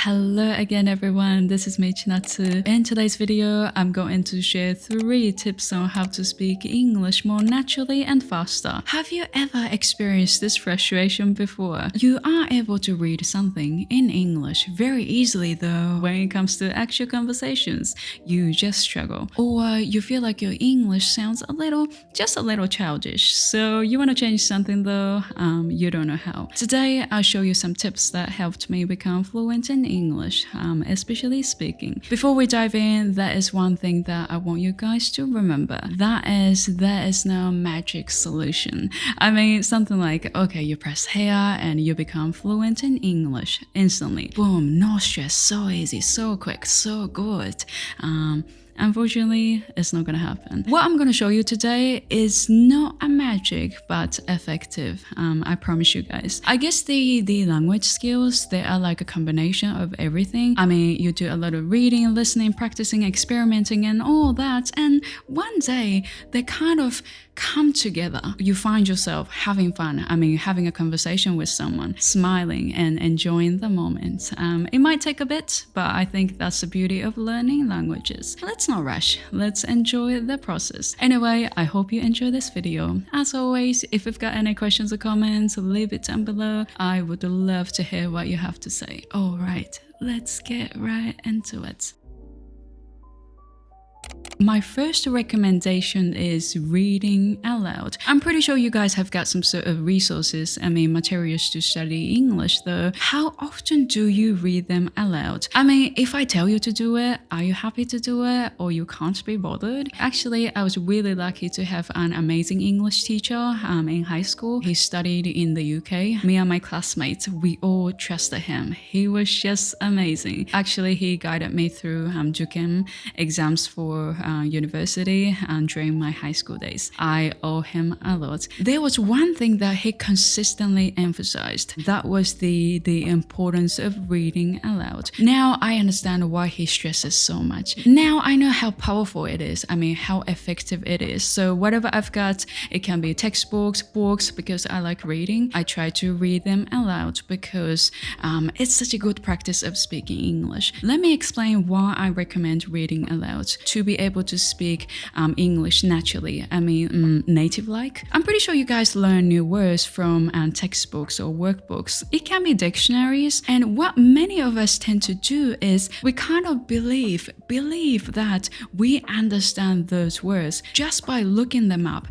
Hello again everyone, this is Michinatsu. In today's video, I'm going to share 3 tips on how to speak English more naturally and faster. Have you ever experienced this frustration before? You are able to read something in English very easily though. When it comes to actual conversations, you just struggle. Or you feel like your English sounds just a little childish. So you want to change something though, you don't know how. Today, I'll show you some tips that helped me become fluent in English, especially speaking. Before we dive in, there is one thing that I want you guys to remember. That is, there is no magic solution. I mean, something like, okay, you press here and you become fluent in English instantly. Boom, no stress, so easy, so quick, so good. Unfortunately, it's not gonna happen. What I'm gonna show you today is not a magic, but effective. I promise you guys. I guess the language skills, they are like a combination of everything. I mean, you do a lot of reading, listening, practicing, experimenting, and all that. And one day, they kind of come together. You find yourself having fun. I mean, having a conversation with someone, smiling and enjoying the moment. It might take a bit, but I think that's the beauty of learning languages. Let's not rush. Let's enjoy the process. Anyway, I hope you enjoy this video. As always, if you've got any questions or comments, leave it down below. I would love to hear what you have to say. All right, let's get right into it. My first recommendation is reading aloud. I'm pretty sure you guys have got some sort of resources, materials to study English though. How often do you read them aloud? I mean, if I tell you to do it, are you happy to do it or you can't be bothered? Actually, I was really lucky to have an amazing English teacher in high school. He studied in the UK. Me and my classmates, we all trusted him. He was just amazing. Actually, he guided me through Jukem exams for university during my high school days. I owe him a lot. There was one thing that he consistently emphasized. That was the importance of reading aloud. Now I understand why he stresses so much. Now I know how powerful it is. I mean, how effective it is. So whatever I've got, it can be textbooks, books, because I like reading. I try to read them aloud because it's such a good practice of speaking English. Let me explain why I recommend reading aloud. To be able to speak English naturally, native-like. I'm pretty sure you guys learn new words from textbooks or workbooks. It can be dictionaries, and what many of us tend to do is we kind of believe that we understand those words just by looking them up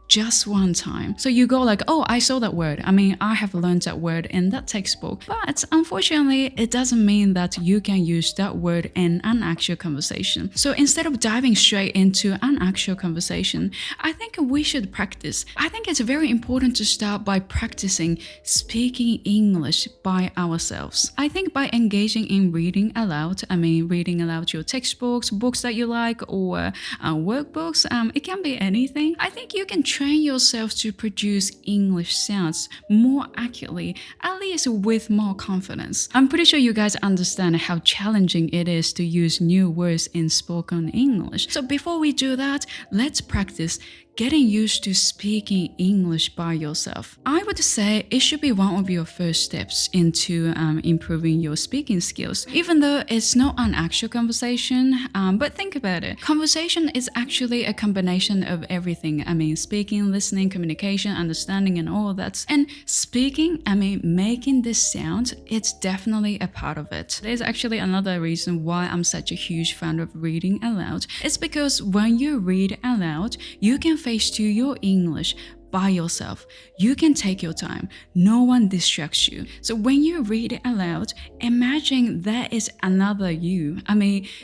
just one time. So you go like, oh, I saw that word. I have learned that word in that textbook. But unfortunately, it doesn't mean that you can use that word in an actual conversation. So instead of diving straight into an actual conversation, I think we should practice. I think it's very important to start by practicing speaking English by ourselves. I think by engaging in reading aloud, reading aloud your textbooks, books that you like, or workbooks, it can be anything. I think you can train yourself to produce English sounds more accurately, at least with more confidence. I'm pretty sure you guys understand how challenging it is to use new words in spoken English. So before we do that, let's practice getting used to speaking English by yourself. I would say it should be one of your first steps into improving your speaking skills, even though it's not an actual conversation. But think about it. Conversation is actually a combination of everything. Speaking, listening, communication, understanding, and all that. And speaking, making this sound, it's definitely a part of it. There's actually another reason why I'm such a huge fan of reading aloud. It's because when you read aloud, you can face to your English by yourself. You can take your time. No one distracts you. So when you read it aloud, imagine there is another you.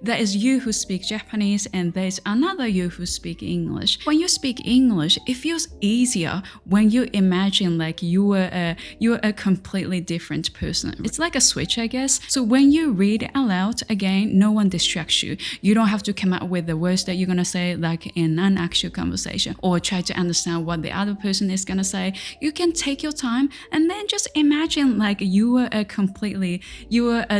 There is you who speak Japanese and there's another you who speak English. When you speak English, it feels easier when you imagine like you're a completely different person. It's like a switch, I guess. So when you read it aloud, again, no one distracts you. You don't have to come up with the words that you're gonna say like in an actual conversation or try to understand what the other other person is gonna say, you can take your time and then just imagine like you were a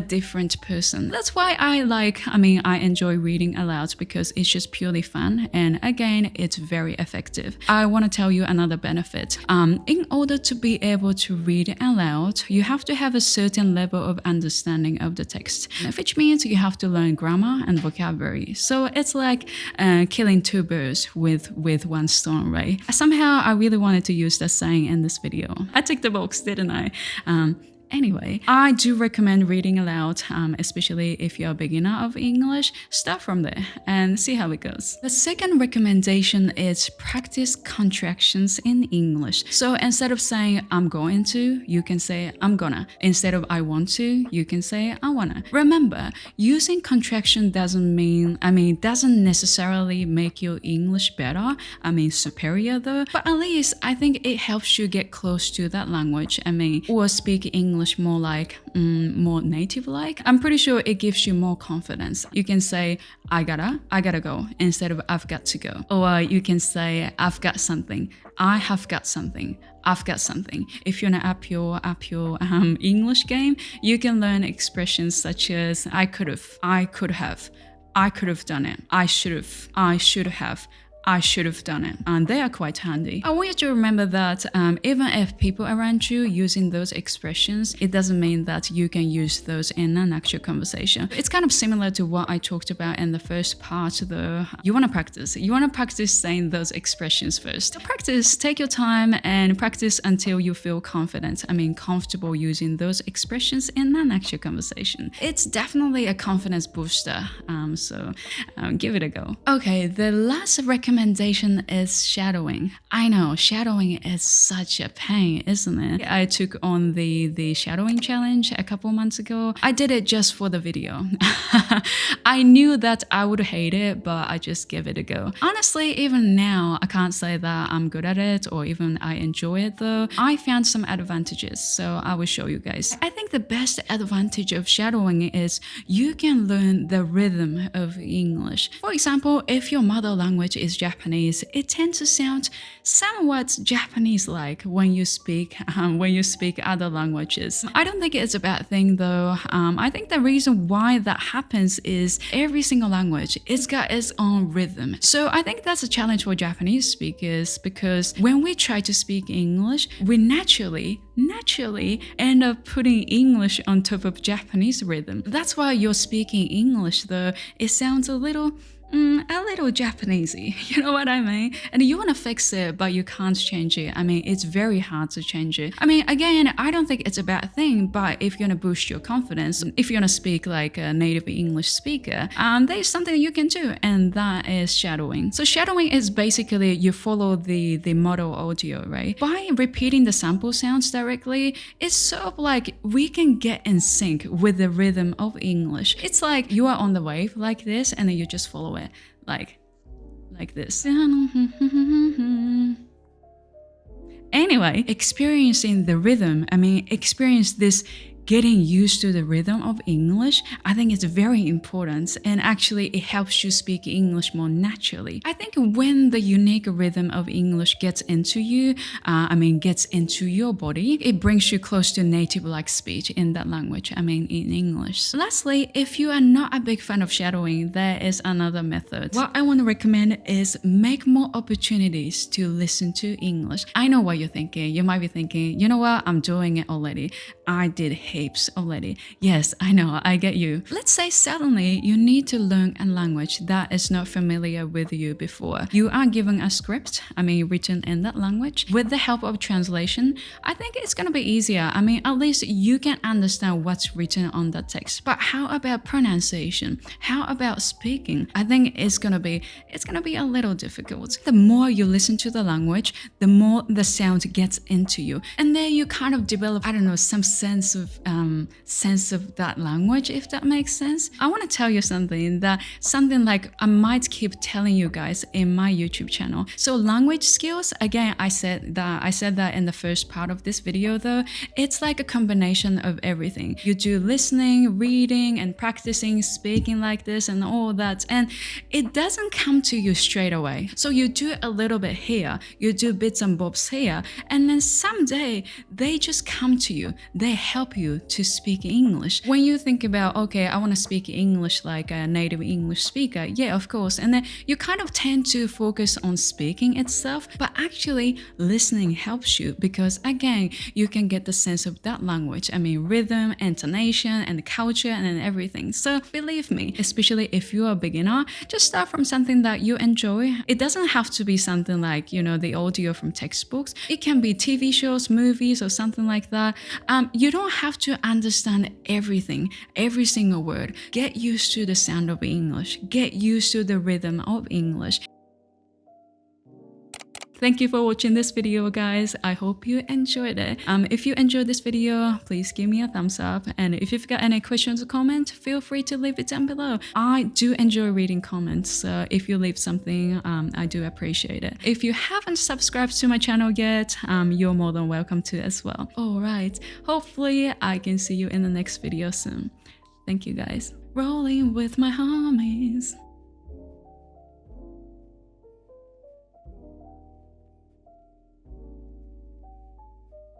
different person. That's why I enjoy reading aloud, because it's just purely fun, and again, it's very effective. I want to tell you another benefit. In order to be able to read aloud, you have to have a certain level of understanding of the text, which means you have to learn grammar and vocabulary. So it's like killing two birds with one stone, right? Somehow I really wanted to use that saying in this video. I ticked the box, didn't I? Anyway, I do recommend reading aloud, especially if you're a beginner of English. Start from there and see how it goes. The second recommendation is practice contractions in English. So instead of saying I'm going to, you can say I'm gonna. Instead of I want to, you can say I wanna. Remember, using contraction doesn't necessarily make your English better. Superior though. But at least I think it helps you get close to that language. Or speak English more more native like. I'm pretty sure it gives you more confidence. You can say I gotta go instead of I've got to go. Or you can say I've got something, I have got something, I've got something. If you want to up your English game, you can learn expressions such as I could have done it, I should have done it, and they are quite handy. I want you to remember that even if people around you using those expressions, it doesn't mean that you can use those in an actual conversation. It's kind of similar to what I talked about in the first part, though. You want to practice saying those expressions first. So practice, take your time and practice until you feel comfortable using those expressions in an actual conversation. It's definitely a confidence booster, so give it a go. Okay, the last recommendation is shadowing. I know, shadowing is such a pain, isn't it? I took on the shadowing challenge a couple months ago. I did it just for the video. I knew that I would hate it, but I just gave it a go. Honestly, even now, I can't say that I'm good at it or even I enjoy it though. I found some advantages, so I will show you guys. I think the best advantage of shadowing is you can learn the rhythm of English. For example, if your mother language is Japanese, it tends to sound somewhat Japanese-like when you speak other languages. I don't think it's a bad thing though. I think the reason why that happens is every single language, it's got its own rhythm. So I think that's a challenge for Japanese speakers, because when we try to speak English, we naturally end up putting English on top of Japanese rhythm. That's why you're speaking English though, it sounds a little Japanesey, you know what I mean? And you want to fix it, but you can't change it. It's very hard to change it. Again, I don't think it's a bad thing, but if you're gonna boost your confidence, if you're gonna speak like a native English speaker, there's something you can do, and that is shadowing. So shadowing is basically you follow the model audio, right? By repeating the sample sounds directly, it's sort of like we can get in sync with the rhythm of English. It's like you are on the wave like this, and then you just follow it. Like this. Anyway, experiencing the rhythm, experience this getting used to the rhythm of English, I think it's very important, and actually it helps you speak English more naturally. I think when the unique rhythm of English gets into you, gets into your body, it brings you close to native-like speech in that language, in English. Lastly, if you are not a big fan of shadowing, there is another method. What I want to recommend is make more opportunities to listen to English. I know what you're thinking. You might be thinking, you know what, I'm doing it already. I did heaps already. Yes, I know, I get you. Let's say suddenly you need to learn a language that is not familiar with you before. You are given a script, written in that language. With the help of translation, I think it's gonna be easier. At least you can understand what's written on that text. But how about pronunciation? How about speaking? I think it's gonna be a little difficult. The more you listen to the language, the more the sound gets into you. And then you kind of develop, some sense of that language, if that makes sense. I want to tell you something like I might keep telling you guys in my YouTube channel. So language skills, again, I said that in the first part of this video though, it's like a combination of everything. You do listening, reading, and practicing speaking like this and all that, and it doesn't come to you straight away. So you do a little bit here, you do bits and bobs here, and then someday they just come to you. They help you to speak English. When you think about, okay, I want to speak English like a native English speaker, yeah, of course, and then you kind of tend to focus on speaking itself, but actually listening helps you because again, you can get the sense of that language. I mean, rhythm, intonation, and the culture and everything. So believe me, especially if you're a beginner, just start from something that you enjoy. It doesn't have to be something like, you know, the audio from textbooks. It can be TV shows, movies, or something like that. You don't have to understand everything, every single word. Get used to the sound of English. Get used to the rhythm of English. Thank you for watching this video, guys. I hope you enjoyed it. If you enjoyed this video, please give me a thumbs up. And if you've got any questions or comments, feel free to leave it down below. I do enjoy reading comments, so if you leave something, I do appreciate it. If you haven't subscribed to my channel yet, you're more than welcome to as well. All right, hopefully I can see you in the next video soon. Thank you, guys. Rolling with my homies.